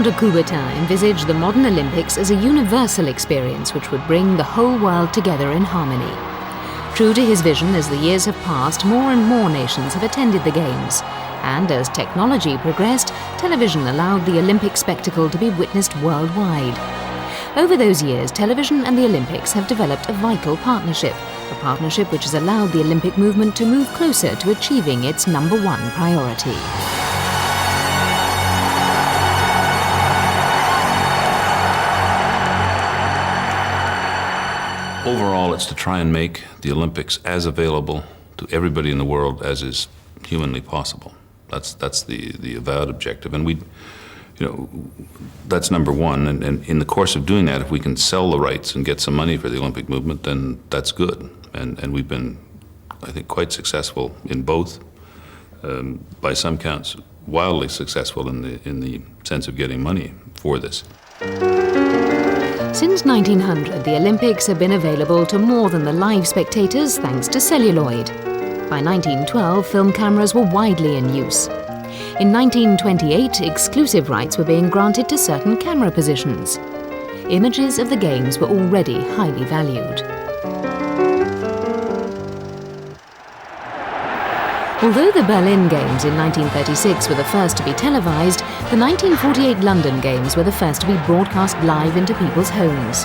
de Coubertin envisaged the modern Olympics as a universal experience which would bring the whole world together in harmony. True to his vision, as the years have passed, more and more nations have attended the Games. And as technology progressed, television allowed the Olympic spectacle to be witnessed worldwide. Over those years, television and the Olympics have developed a vital partnership, a partnership which has allowed the Olympic movement to move closer to achieving its #1 priority. Overall, it's to try and make the Olympics as available to everybody in the world as is humanly possible. That's the avowed objective, and that's #1. And in the course of doing that, if we can sell the rights and get some money for the Olympic movement, then that's good. And we've been, I think, quite successful in both. By some counts, wildly successful in the sense of getting money for this. Since 1900, the Olympics have been available to more than the live spectators thanks to celluloid. By 1912, film cameras were widely in use. In 1928, exclusive rights were being granted to certain camera positions. Images of the Games were already highly valued. Although the Berlin Games in 1936 were the first to be televised, the 1948 London Games were the first to be broadcast live into people's homes.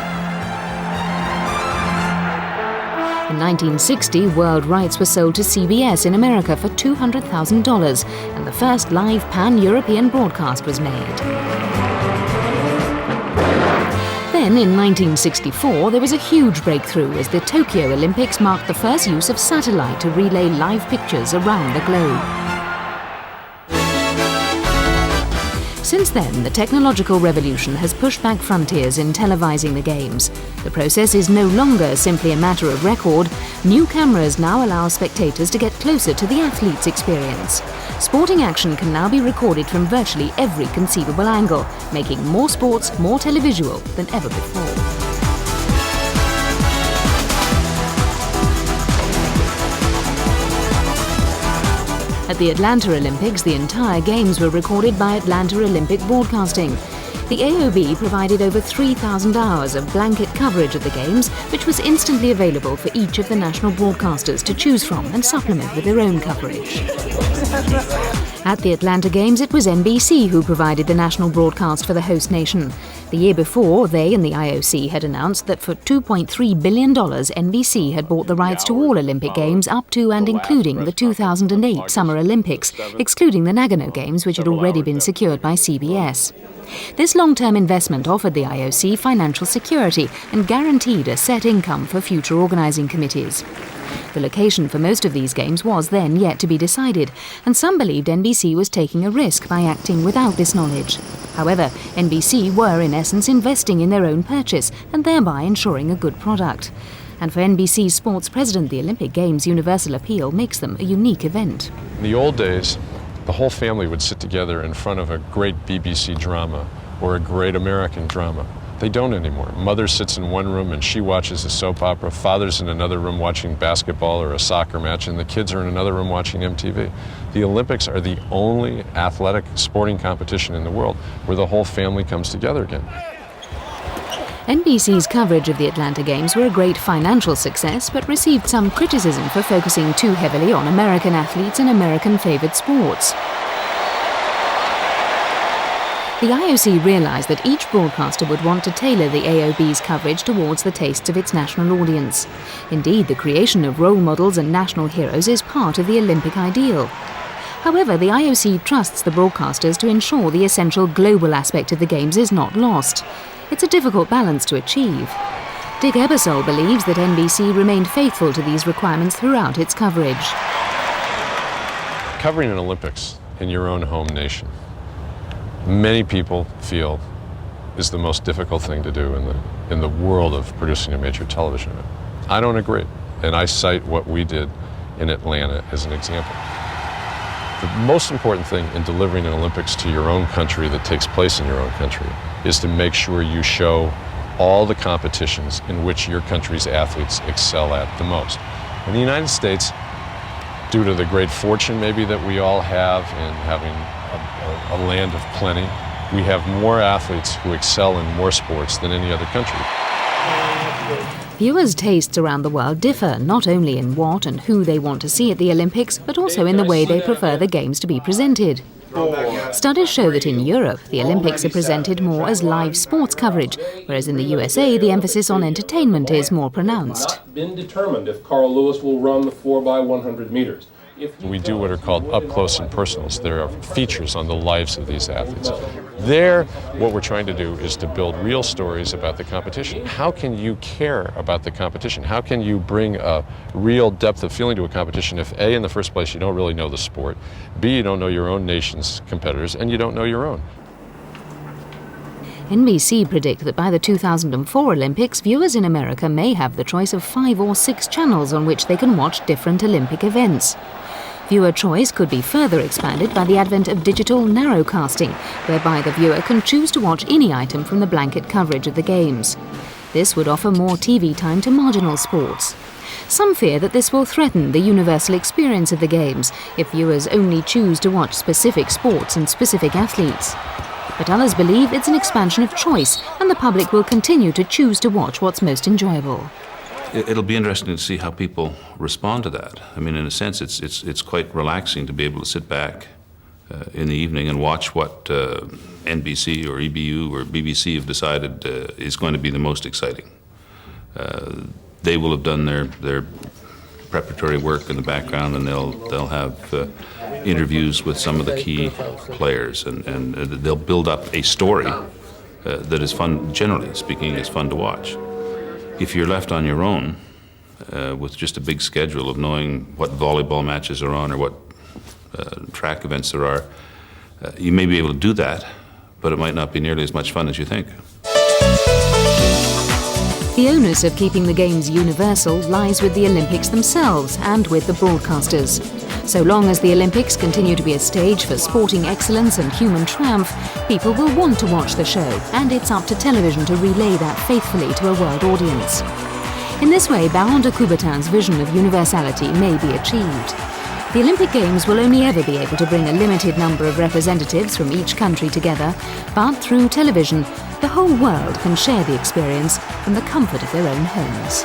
In 1960, world rights were sold to CBS in America for $200,000, and the first live pan-European broadcast was made. Then, in 1964, there was a huge breakthrough as the Tokyo Olympics marked the first use of satellite to relay live pictures around the globe. Since then, the technological revolution has pushed back frontiers in televising the Games. The process is no longer simply a matter of record. New cameras now allow spectators to get closer to the athlete's experience. Sporting action can now be recorded from virtually every conceivable angle, making more sports more televisual than ever before. At the Atlanta Olympics, the entire Games were recorded by Atlanta Olympic Broadcasting. The AOB provided over 3,000 hours of blanket coverage of the Games, which was instantly available for each of the national broadcasters to choose from and supplement with their own coverage. At the Atlanta Games, it was NBC who provided the national broadcast for the host nation. The year before, they and the IOC had announced that for $2.3 billion, NBC had bought the rights to all Olympic Games up to and including the 2008 Summer Olympics, excluding the Nagano Games, which had already been secured by CBS. This long-term investment offered the IOC financial security and guaranteed a set income for future organising committees. The location for most of these Games was then yet to be decided, and some believed NBC was taking a risk by acting without this knowledge. However, NBC were in essence investing in their own purchase and thereby ensuring a good product. And for NBC sports president, the Olympic Games' universal appeal makes them a unique event. In the old days, the whole family would sit together in front of a great BBC drama or a great American drama. They don't anymore. Mother sits in one room and she watches a soap opera. Father's in another room watching basketball or a soccer match, and the kids are in another room watching MTV. The Olympics are the only athletic sporting competition in the world where the whole family comes together again. NBC's coverage of the Atlanta Games were a great financial success, but received some criticism for focusing too heavily on American athletes and American-favoured sports. The IOC realised that each broadcaster would want to tailor the AOB's coverage towards the tastes of its national audience. Indeed, the creation of role models and national heroes is part of the Olympic ideal. However, the IOC trusts the broadcasters to ensure the essential global aspect of the Games is not lost. It's a difficult balance to achieve. Dick Ebersol believes that NBC remained faithful to these requirements throughout its coverage. Covering an Olympics in your own home nation, many people feel is the most difficult thing to do in the world of producing a major television event. I don't agree, and I cite what we did in Atlanta as an example. The most important thing in delivering an Olympics to your own country that takes place in your own country is to make sure you show all the competitions in which your country's athletes excel at the most. In the United States, due to the great fortune maybe that we all have in having a land of plenty, We have more athletes who excel in more sports than any other country. Viewers' tastes around the world differ, not only in what and who they want to see at the Olympics, but also in the way they prefer the Games to be presented. Studies show that in Europe, the Olympics are presented more as live sports coverage, whereas in the USA, the emphasis on entertainment is more pronounced. It's not been determined if Carl Lewis will run the 4x100 meters. We do what are called up-close and personals. There are features on the lives of these athletes. There, what we're trying to do is to build real stories about the competition. How can you care about the competition? How can you bring a real depth of feeling to a competition if A, in the first place, you don't really know the sport, B, you don't know your own nation's competitors, and you don't know your own? NBC predict that by the 2004 Olympics, viewers in America may have the choice of 5 or 6 channels on which they can watch different Olympic events. Viewer choice could be further expanded by the advent of digital narrowcasting, whereby the viewer can choose to watch any item from the blanket coverage of the Games. This would offer more TV time to marginal sports. Some fear that this will threaten the universal experience of the Games if viewers only choose to watch specific sports and specific athletes. But others believe it's an expansion of choice, and the public will continue to choose to watch what's most enjoyable. It'll be interesting to see how people respond to that. I mean, in a sense, it's quite relaxing to be able to sit back in the evening and watch what NBC or EBU or BBC have decided is going to be the most exciting. They will have done their preparatory work in the background, and they'll have interviews with some of the key players, and they'll build up a story that is fun, generally speaking, is fun to watch. If you're left on your own with just a big schedule of knowing what volleyball matches are on or what track events there are, you may be able to do that, but it might not be nearly as much fun as you think. The onus of keeping the Games universal lies with the Olympics themselves and with the broadcasters. So long as the Olympics continue to be a stage for sporting excellence and human triumph, people will want to watch the show, and it's up to television to relay that faithfully to a world audience. In this way, Baron de Coubertin's vision of universality may be achieved. The Olympic Games will only ever be able to bring a limited number of representatives from each country together, but through television, the whole world can share the experience from the comfort of their own homes.